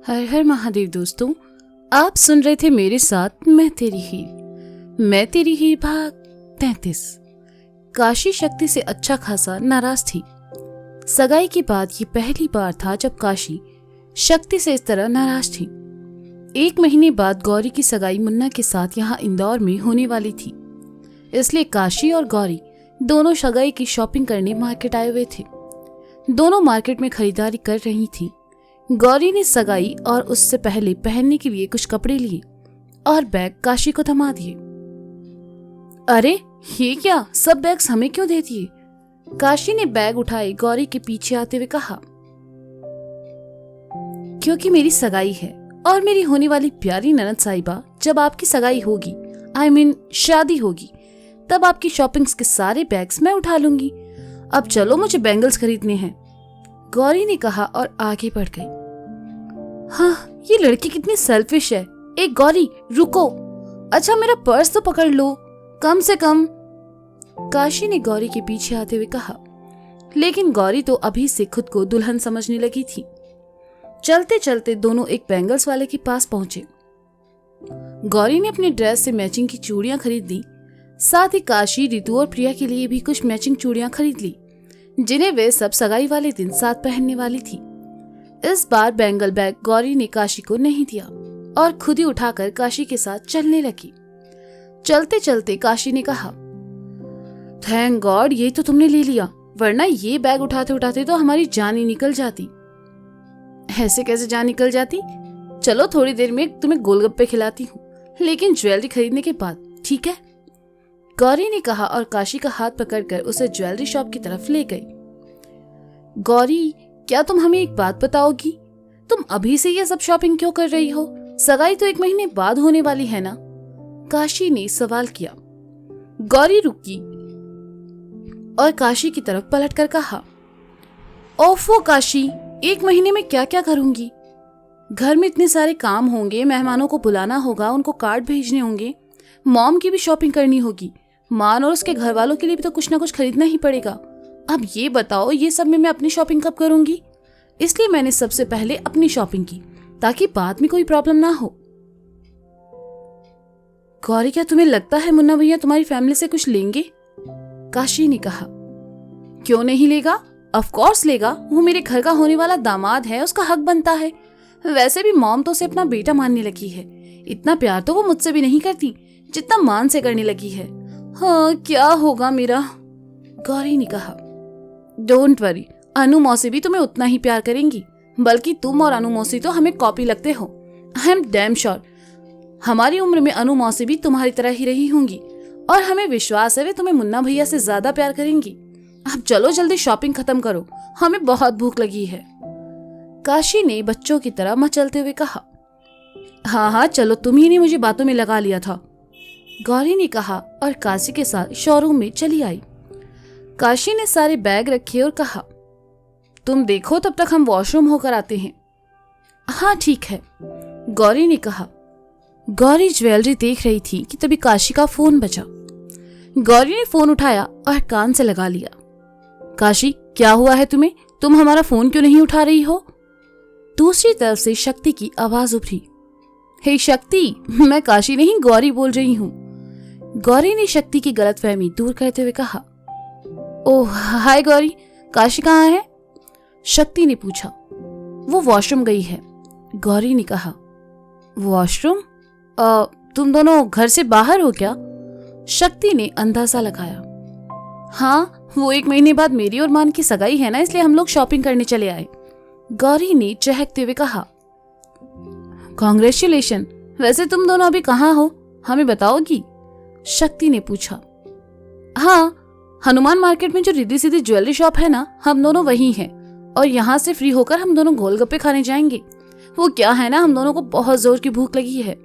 हर हर महादेव दोस्तों, आप सुन रहे थे मेरे साथ मैं तेरी हीर भाग 33। काशी शक्ति से अच्छा खासा नाराज थी। सगाई के बाद ये पहली बार था जब काशी शक्ति से इस तरह नाराज थी। 1 महीने बाद गौरी की सगाई मुन्ना के साथ यहाँ इंदौर में होने वाली थी, इसलिए काशी और गौरी दोनों सगाई की शॉपिंग करने मार्केट आए हुए थे। दोनों मार्केट में खरीदारी कर रही थी। गौरी ने सगाई और उससे पहले पहनने के लिए कुछ कपड़े लिए और बैग काशी को थमा दिए। अरे ये क्या, सब बैग्स हमें क्यों दे दिए? काशी ने बैग उठाए गौरी के पीछे आते हुए कहा। क्योंकि मेरी सगाई है और मेरी होने वाली प्यारी ननद साहिबा, जब आपकी सगाई होगी, शादी होगी, तब आपकी शॉपिंग्स के सारे बैग्स मैं उठा लूंगी। अब चलो, मुझे बैंगल्स खरीदने हैं, गौरी ने कहा और आगे बढ़ गई। हाँ, ये लड़की कितनी सेल्फिश है। एक गौरी रुको, अच्छा मेरा पर्स तो पकड़ लो कम से कम, काशी ने गौरी के पीछे आते हुए कहा। लेकिन गौरी तो अभी से खुद को दुल्हन समझने लगी थी। चलते चलते दोनों एक बैंगल्स वाले के पास पहुंचे। गौरी ने अपने ड्रेस से मैचिंग की चूड़ियां खरीद ली। साथ ही काशी, रितु और प्रिया के लिए भी कुछ मैचिंग चूड़ियां खरीद ली, जिन्हें वे सब सगाई वाले दिन साथ पहनने वाली थी। इस बार बैंगल बैग गौरी ने काशी को नहीं दिया और खुद ही उठाकर काशी के साथ चलने लगी। चलते चलते काशी ने कहा, थैंक गॉड ये तो तुमने ले लिया, वरना ये बैग उठाते उठाते तो हमारी जान ही निकल जाती। ऐसे कैसे जान निकल जाती? चलो थोड़ी देर में तुम्हें गोलगप्पे खिलाती हूँ, लेकिन ज्वेलरी खरीदने के बाद, ठीक है? गौरी ने कहा और काशी का हाथ पकड़कर उसे ज्वेलरी शॉप की तरफ ले गई। गौरी, क्या तुम हमें एक बात बताओगी? तुम अभी से ये सब शॉपिंग क्यों कर रही हो? सगाई तो 1 महीने बाद होने वाली है ना? काशी ने सवाल किया। गौरी रुकी और काशी की तरफ पलटकर कहा, ओफो काशी, 1 महीने में क्या क्या करूंगी? घर में इतने सारे काम होंगे, मेहमानों को बुलाना होगा, उनको कार्ड भेजने होंगे, मॉम की भी शॉपिंग करनी होगी, मान और उसके घर वालों के लिए भी तो कुछ ना कुछ खरीदना ही पड़ेगा। अब ये बताओ, ये सब में मैं अपनी शॉपिंग कब करूंगी? इसलिए मैंने सबसे पहले अपनी शॉपिंग की, ताकि बाद में कोई प्रॉब्लम ना हो। गौरी, क्या तुम्हें लगता है मुन्ना भैया तुम्हारी फैमिली से कुछ लेंगे? काशी ने कहा। क्यों नहीं लेगा? ऑफ कोर्स लेगा, वो मेरे घर का होने वाला दामाद है, उसका हक बनता है। वैसे भी मॉम तो उसे अपना बेटा मानने लगी है। इतना प्यार तो वो मुझसे भी नहीं करती जितना मान से करने लगी है। हाँ, क्या होगा मेरा? गौरी ने कहा। डोंट वरी, अनु मौसी भी तुम्हें उतना ही प्यार करेंगी, बल्कि तुम और अनु मौसी तो हमें कॉपी लगते हो। आई एम डैम श्योर हमारी उम्र में अनु मौसी भी तुम्हारी तरह ही रही होंगी, और हमें विश्वास है वे तुम्हें मुन्ना भैया से ज्यादा प्यार करेंगी। अब चलो जल्दी शॉपिंग खत्म करो, हमें बहुत भूख लगी है, काशी ने बच्चों की तरह मचलते हुए कहा। हाँ हाँ चलो, तुम ही ने मुझे बातों में लगा लिया था, गौरी ने कहा और काशी के साथ शोरूम में चली आई। काशी ने सारे बैग रखे और कहा, तुम देखो, तब तक हम वॉशरूम होकर आते हैं। हाँ ठीक है, गौरी ने कहा। गौरी ज्वेलरी देख रही थी कि तभी काशी का फोन बजा। गौरी ने फोन उठाया और कान से लगा लिया। काशी, क्या हुआ है तुम्हें? तुम हमारा फोन क्यों नहीं उठा रही हो? दूसरी तरफ से शक्ति की आवाज उभरी। हे शक्ति, मैं काशी नहीं गौरी बोल रही हूँ, गौरी ने शक्ति की गलतफहमी दूर करते हुए कहा। ओह हाय गौरी, काशी कहाँ है? शक्ति ने पूछा। वो वॉशरूम गई है, गौरी ने कहा। वॉशरूम? तुम दोनों घर से बाहर हो क्या? शक्ति ने अंदाजा लगाया। हाँ, वो 1 महीने बाद मेरी और मान की सगाई है ना, इसलिए हम लोग शॉपिंग करने चले आए, गौरी ने चहकते हुए कहा। कांग्रेचुलेशन, वैसे तुम दोनों अभी कहाँ हो, हमें बताओगी? शक्ति ने पूछा। हाँ, हनुमान मार्केट में जो रिद्धि सिद्धि ज्वेलरी शॉप है ना, हम दोनों वही हैं, और यहाँ से फ्री होकर हम दोनों गोलगप्पे खाने जाएंगे। वो क्या है ना, हम दोनों को बहुत जोर की भूख लगी है,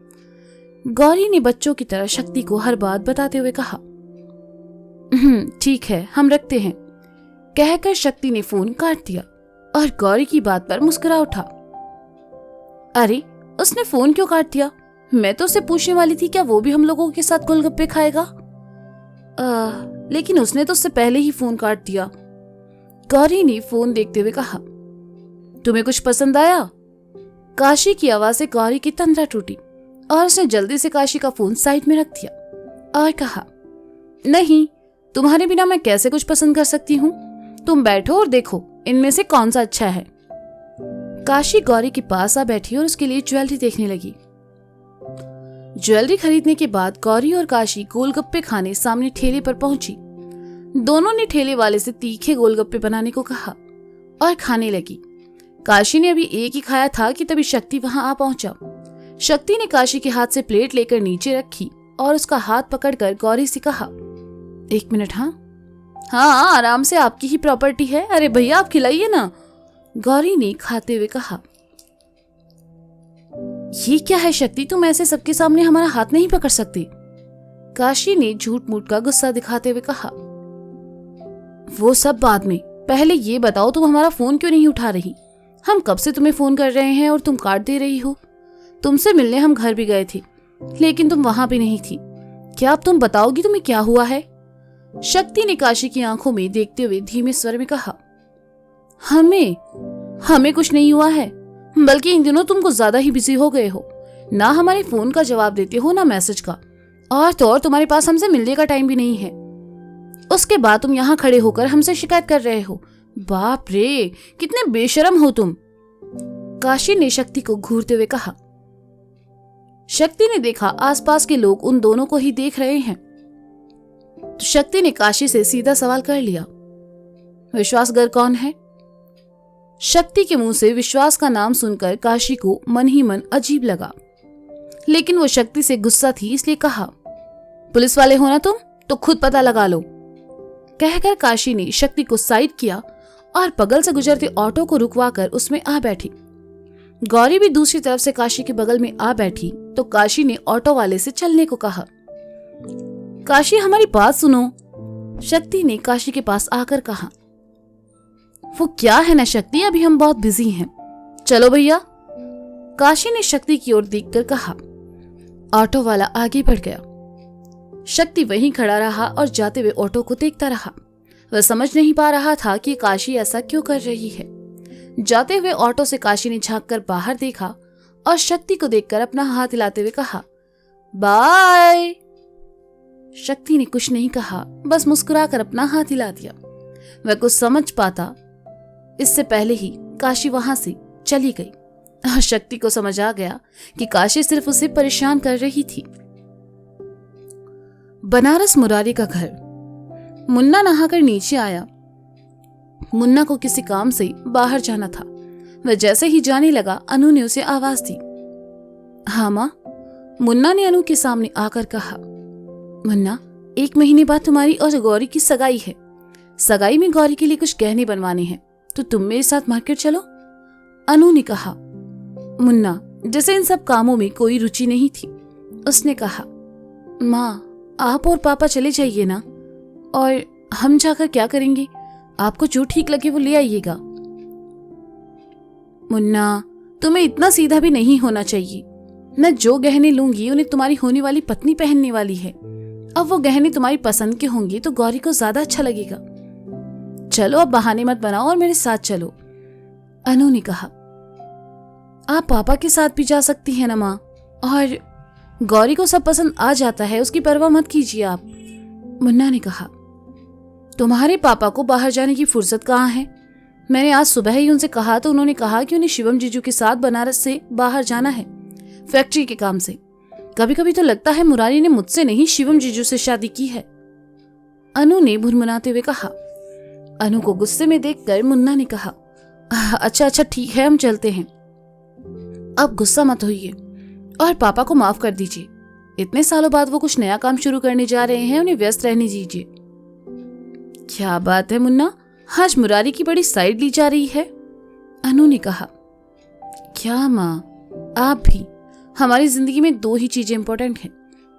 गौरी ने बच्चों की तरह शक्ति को हर बात बताते हुए कहा। ठीक है, हम रखते हैं, कहकर शक्ति ने फोन काट दिया और गौरी की बात पर मुस्कुरा उठा। अरे, उसने फोन क्यों काट दिया? मैं तो उसे पूछने वाली थी क्या वो भी हम लोगों के साथ गोलगप्पे खाएगा, लेकिन उसने तो उससे पहले ही फोन काट दिया, गौरी ने फोन देखते हुए कहा। तुम्हें कुछ पसंद आया? काशी की आवाज से गौरी की तंद्रा टूटी और उसने जल्दी से काशी का फोन साइड में रख दिया और कहा, नहीं, तुम्हारे बिना मैं कैसे कुछ पसंद कर सकती हूँ। तुम बैठो और देखो इनमें से कौन सा अच्छा है। काशी गौरी के पास आ बैठी और उसके लिए ज्वेलरी देखने लगी। ज्वेलरी खरीदने के बाद गौरी और काशी गोलगप्पे खाने सामने ठेले पर पहुंची। दोनों ने ठेले वाले से तीखे गोलगप्पे बनाने को कहा और खाने लगी। काशी ने अभी एक ही खाया था कि तभी शक्ति वहां आ पहुंचा। शक्ति ने काशी के हाथ से प्लेट लेकर नीचे रखी और उसका हाथ पकड़कर गौरी से कहा, 1 मिनट। हाँ, आराम से, आपकी ही प्रॉपर्टी है। अरे भैया, आप खिलाइए ना, गौरी ने खाते हुए कहा। ये क्या है शक्ति, तुम ऐसे सबके सामने हमारा हाथ नहीं पकड़ सकती, काशी ने झूठ मूठ का गुस्सा दिखाते हुए कहा। वो सब बाद में, पहले ये बताओ तुम हमारा फोन क्यों नहीं उठा रही। हम कब से तुम्हें फोन कर रहे हैं और तुम काट दे रही हो। तुमसे मिलने हम घर भी गए थे, लेकिन तुम वहां भी नहीं थी। क्या अब तुम बताओगी तुम्हें क्या हुआ है। शक्ति ने काशी की आंखों में देखते हुए धीमे स्वर में कहा, हमें कुछ नहीं हुआ है, बल्कि इन दिनों तुम कुछ ज्यादा ही बिजी हो गए हो। ना हमारे फोन का जवाब देते हो, ना मैसेज का, और तो और तुम्हारे पास हमसे मिलने का टाइम भी नहीं है। उसके बाद तुम यहाँ खड़े होकर हमसे शिकायत कर रहे हो। बाप रे, कितने बेशरम हो तुम, काशी ने शक्ति को घूरते हुए कहा। शक्ति ने देखा आसपास के लोग उन दोनों को ही देख रहे हैं, तो शक्ति ने काशी से सीधा सवाल कर लिया, विश्वासघर कौन है। शक्ति के मुंह से विश्वास का नाम सुनकर काशी को मन ही मन अजीब लगा, लेकिन वो शक्ति से गुस्सा थी इसलिए कहा, पुलिस वाले हो ना तुम, तो खुद पता लगा लो। कहकर काशी ने शक्ति को साइड किया और बगल से गुजरते ऑटो को रुकवाकर उसमें आ बैठी। गौरी भी दूसरी तरफ से काशी के बगल में आ बैठी तो काशी ने ऑटो वाले से चलने को कहा। काशी, हमारी बात सुनो, शक्ति ने काशी के पास आकर कहा। वो क्या है ना शक्ति, अभी हम बहुत बिजी हैं, चलो भैया, काशी ने शक्ति की ओर देखकर कहा। ऑटो वाला आगे बढ़ गया। शक्ति वहीं खड़ा रहा और जाते हुए ऑटो को देखता रहा। वह समझ नहीं पा रहा था कि काशी ऐसा क्यों कर रही है। जाते हुए ऑटो से काशी ने झांककर बाहर देखा और शक्ति को देखकर अपना हाथ हिलाते हुए कहा, बाय। शक्ति ने कुछ नहीं कहा, बस मुस्कुराकर अपना हाथ हिला दिया। वह कुछ समझ पाता इससे पहले ही काशी वहां से चली गई। शक्ति को समझ आ गया कि काशी सिर्फ उसे परेशान कर रही थी। बनारस मुरारी का घर। मुन्ना नहाकर नीचे आया। मुन्ना को किसी काम से बाहर जाना था। वह जैसे ही जाने लगा, अनु ने उसे आवाज दी। हाँ माँ, मुन्ना ने अनु के सामने आकर कहा। मुन्ना, 1 महीने बाद तुम्हारी और गौरी की सगाई है। सगाई में गौरी के लिए कुछ गहने बनवाने हैं, तो तुम मेरे साथ मार्केट चलो, अनु ने कहा। मुन्ना जैसे इन सब कामों में कोई रुचि नहीं थी, उसने कहा, माँ आप और पापा चले जाइए ना, और हम जाकर क्या करेंगे, आपको जो ठीक लगे वो ले आइएगा। मुन्ना, तुम्हें इतना सीधा भी नहीं होना चाहिए। मैं जो गहने लूंगी उन्हें तुम्हारी होने वाली पत्नी पहनने वाली है। अब वो गहने तुम्हारी पसंद के होंगे तो गौरी को ज्यादा अच्छा लगेगा। चलो अब बहाने मत बनाओ और मेरे साथ चलो, अनु ने कहा। आप पापा के साथ भी जा सकती हैं ना माँ, और गौरी को सब पसंद आ जाता है, उसकी परवाह मत कीजिए आप, मुन्ना ने कहा। तुम्हारे पापा को बाहर जाने की फुर्सत कहाँ है। मैंने आज सुबह ही उनसे कहा तो उन्होंने कहा कि उन्हें शिवम जीजू के साथ बनारस से बाहर जाना है, फैक्ट्री के काम से। कभी कभी तो लगता है मुरारी ने मुझसे नहीं शिवम जीजू से शादी की है, अनु ने भुनभुनाते हुए कहा। अनु को गुस्से में देखकर मुन्ना ने कहा, अच्छा अच्छा ठीक है, हम चलते हैं। अब गुस्सा मत होइए और पापा को माफ कर दीजिए। इतने सालों बाद वो कुछ नया काम शुरू करने जा रहे हैं, उन्हें व्यस्त रहने दीजिए। क्या बात है मुन्ना, आज मुरारी की बड़ी साइड ली जा रही है, अनु ने कहा। क्या माँ, आप भी। हमारी जिंदगी में 2 ही चीजें इंपॉर्टेंट हैं,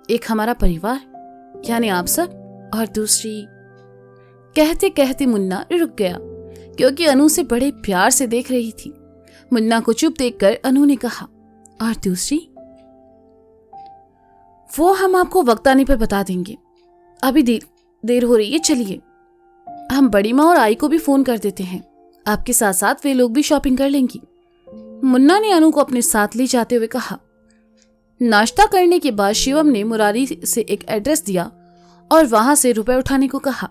एक हमारा परिवार यानी आप सब, और दूसरी। कहते कहते मुन्ना रुक गया क्योंकि अनु से बड़े प्यार से देख रही थी। मुन्ना को चुप देखकर अनु ने कहा, और दूसरी? वो हम आपको वक्त आने पर बता देंगे, अभी देर हो रही है, चलिए। हम बड़ी माँ और आई को भी फोन कर देते हैं, आपके साथ साथ वे लोग भी शॉपिंग कर लेंगी। मुन्ना ने अनु को अपने साथ ले जाते हुए कहा। नाश्ता करने के बाद शिवम ने मुरारी से एक एड्रेस दिया और वहां से रुपए उठाने को कहा।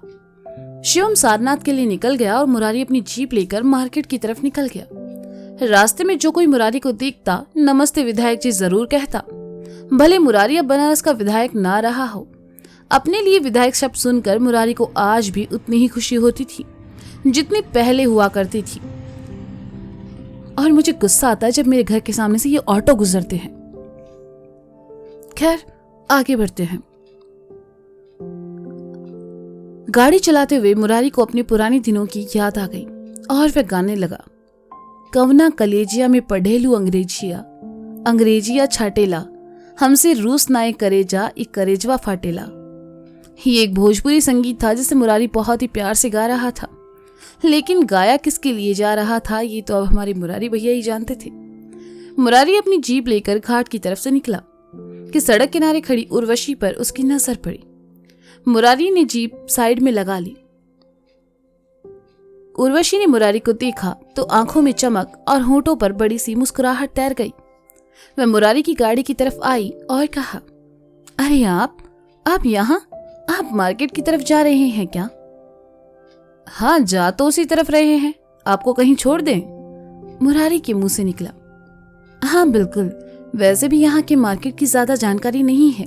शिवम सारनाथ के लिए निकल गया और मुरारी अपनी जीप लेकर मार्केट की तरफ निकल गया। रास्ते में जो कोई मुरारी को देखता नमस्ते विधायक जी जरूर कहता। भले मुरारी अब बनारस का विधायक ना रहा हो, अपने लिए विधायक शब्द सुनकर मुरारी को आज भी उतनी ही खुशी होती थी जितनी पहले हुआ करती थी। और मुझे गुस्सा आता है जब मेरे घर के सामने से ये ऑटो गुजरते हैं। खैर, आगे बढ़ते हैं। गाड़ी चलाते हुए मुरारी को अपने पुराने दिनों की याद आ गई और वह गाने लगा। कवना कलेजिया में पढ़ेलू अंग्रेजिया छाटेला, हमसे रूस नाए करेजा एक करेजवा फाटेला। ये एक भोजपुरी संगीत था जिसे मुरारी बहुत ही प्यार से गा रहा था, लेकिन गाया किसके लिए जा रहा था ये तो अब हमारे मुरारी भैया ही जानते थे। मुरारी अपनी जीप लेकर घाट की तरफ से निकला कि सड़क किनारे खड़ी उर्वशी पर उसकी नजर पड़ी। मुरारी ने जीप साइड में लगा ली। उर्वशी ने मुरारी को देखा तो आंखों में चमक और होंठों पर बड़ी सी मुस्कुराहट तैर गई। वह मुरारी की गाड़ी की तरफ आई और कहा, अरे आप यहाँ? आप मार्केट की तरफ जा रहे हैं क्या? हाँ, जा तो उसी तरफ रहे हैं, आपको कहीं छोड़ दें? मुरारी के मुंह से निकला। हाँ बिल्कुल, वैसे भी यहाँ के मार्केट की ज्यादा जानकारी नहीं है।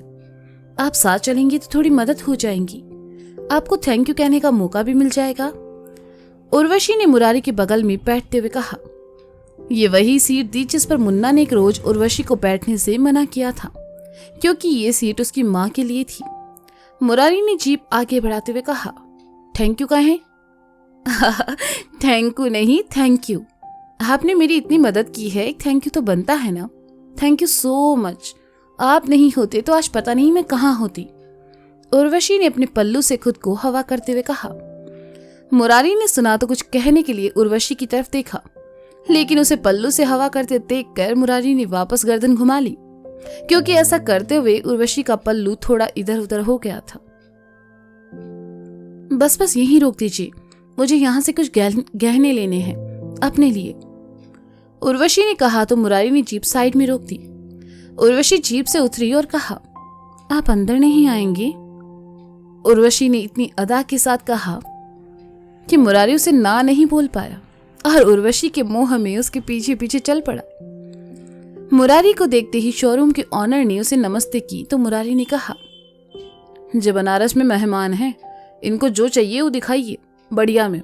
आप साथ चलेंगी तो थोड़ी मदद हो जाएगी, आपको थैंक यू कहने का मौका भी मिल जाएगा। उर्वशी ने मुरारी के बगल में बैठते हुए कहा। ये वही सीट थी जिस पर मुन्ना ने एक रोज उर्वशी को बैठने से मना किया था, क्योंकि ये सीट उसकी माँ के लिए थी। मुरारी ने जीप आगे बढ़ाते हुए कहा, थैंक यू कहें? थैंक यू नहीं, थैंक यू। आपने मेरी इतनी मदद की है, एक थैंक यू तो बनता है ना। Thank you so much. आप नहीं होते तो आज पता नहीं मैं कहाँ होती। उर्वशी ने अपने पल्लू से खुद को हवा करते हुए कहा। मुरारी ने सुना तो कुछ कहने के लिए उर्वशी की तरफ देखा, लेकिन उसे पल्लू से हवा करते देखकर मुरारी ने वापस गर्दन घुमा ली, क्योंकि ऐसा करते हुए उर्वशी का पल्लू थोड़ा इधर उधर हो गया था। बस यहीं रोक दीजिए, मुझे यहाँ से कुछ गहने लेने हैं अपने लिए, उर्वशी ने कहा तो मुरारी ने जीप साइड में रोक दी। उर्वशी जीप से उतरी और कहा, आप अंदर नहीं आएंगे? उर्वशी ने इतनी अदा के साथ कहा कि मुरारी उसे ना नहीं बोल पाया और उर्वशी के मोह में उसके पीछे पीछे चल पड़ा। मुरारी को देखते ही शोरूम के ऑनर ने उसे नमस्ते की तो मुरारी ने कहा, जो बनारस में मेहमान हैं, इनको जो चाहिए वो दिखाइए, बढ़िया में।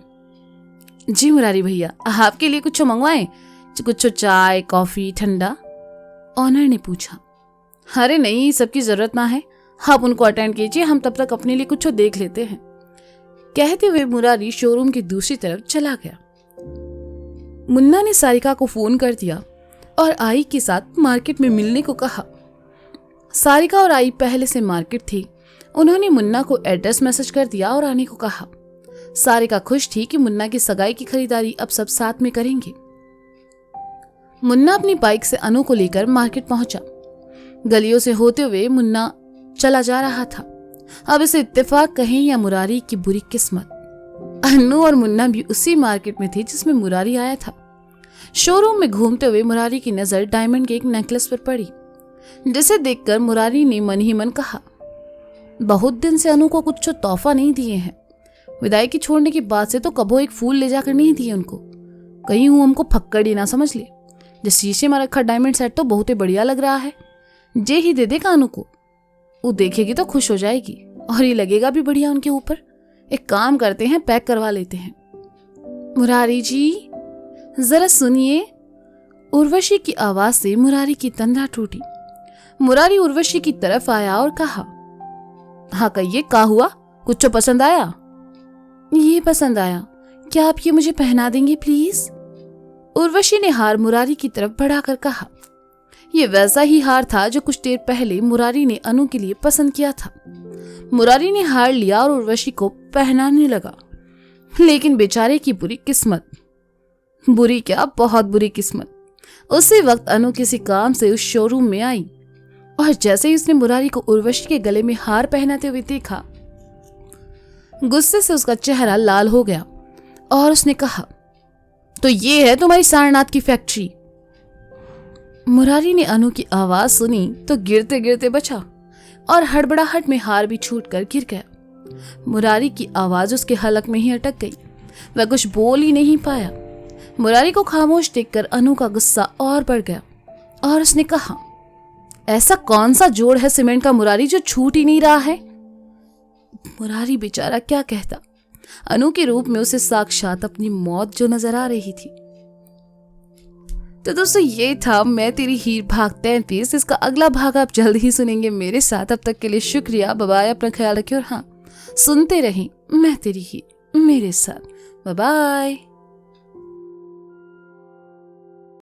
जी मुरारी भैया, आपके लिए कुछ मंगवाएं? कुछ चाय, कॉफी, ठंडा? ऑनर ने पूछा। अरे नहीं, सबकी जरूरत ना है, आप उनको अटेंड कीजिए, हम तब तक अपने लिए कुछ देख लेते हैं। कहते हुए मुरारी शोरूम की दूसरी तरफ चला गया। मुन्ना ने सारिका को फोन कर दिया और आई के साथ मार्केट में मिलने को कहा। सारिका और आई पहले से मार्केट थी। उन्होंने मुन्ना को एड्रेस मैसेज कर दिया और आने को कहा। सारिका खुश थी कि मुन्ना की सगाई की खरीदारी अब सब साथ में करेंगे। मुन्ना अपनी बाइक से अनु को लेकर मार्केट पहुंचा। गलियों से होते हुए मुन्ना चला जा रहा था। अब इसे इत्तेफाक कहें या मुरारी की बुरी किस्मत, अनु और मुन्ना भी उसी मार्केट में थे जिसमें मुरारी आया था। शोरूम में घूमते हुए मुरारी की नजर डायमंड के एक नेकलेस पर पड़ी, जिसे देखकर मुरारी ने मन ही मन कहा, बहुत दिन से अनु को कुछ तोहफा नहीं दिए हैं। विदाई की छोड़ने के बाद से तो कबो एक फूल ले जाकर नहीं दिए उनको, कहीं वो हमको फक्कड़ ही ना समझ ले। जो शीशे में रखा डायमंड सेट तो बहुत ही बढ़िया लग रहा है, जे ही दे देगा अनु को, वो देखेगी तो खुश हो जाएगी और ये लगेगा भी बढ़िया उनके ऊपर। एक काम करते हैं, पैक करवा लेते हैं। मुरारी जी जरा सुनिए। उर्वशी की आवाज से मुरारी की तंद्रा टूटी। मुरारी उर्वशी की तरफ आया और कहा, हाँ कहिए, क्या हुआ? कुछ पसंद आया? ये पसंद आया, क्या आप ये मुझे पहना देंगे प्लीज? उर्वशी ने हार मुरारी की तरफ बढ़ाकर कहा। ये वैसा ही हार था जो कुछ देर पहले मुरारी ने अनु के लिए पसंद किया था। मुरारी ने हार लिया और उर्वशी को पहनाने लगा, लेकिन बेचारे की बुरी किस्मत, बुरी क्या, बहुत बुरी किस्मत। उसी वक्त अनु किसी काम से उस शोरूम में आई और जैसे ही उसने मुरारी को उर्वशी के गले में हार पहनाते हुए देखा, गुस्से से उसका चेहरा लाल हो गया और उसने कहा, तो ये है तुम्हारी सारनाथ की फैक्ट्री? मुरारी ने अनु की आवाज सुनी तो गिरते गिरते बचा और हड़बड़ाहट में हार भी छूट कर गिर गया। मुरारी की आवाज उसके हलक में ही अटक गई। वह कुछ बोल ही नहीं पाया। मुरारी को खामोश देखकर अनु का गुस्सा और बढ़ गया और उसने कहा, ऐसा कौन सा जोड़ है सीमेंट का मुरारी जो छूट ही नहीं रहा है। मुरारी बेचारा क्या कहता। अनु के रूप में उसे साक्षात अपनी मौत जो नजर आ रही थी। तो दोस्तों ये था मैं तेरी हीर भाग 33। इसका अगला भाग आप जल्द ही सुनेंगे मेरे साथ। अब तक के लिए शुक्रिया। Bye bye. अपना ख्याल रखिए और हाँ, सुनते रहें मैं तेरी हीर मेरे साथ। Bye bye.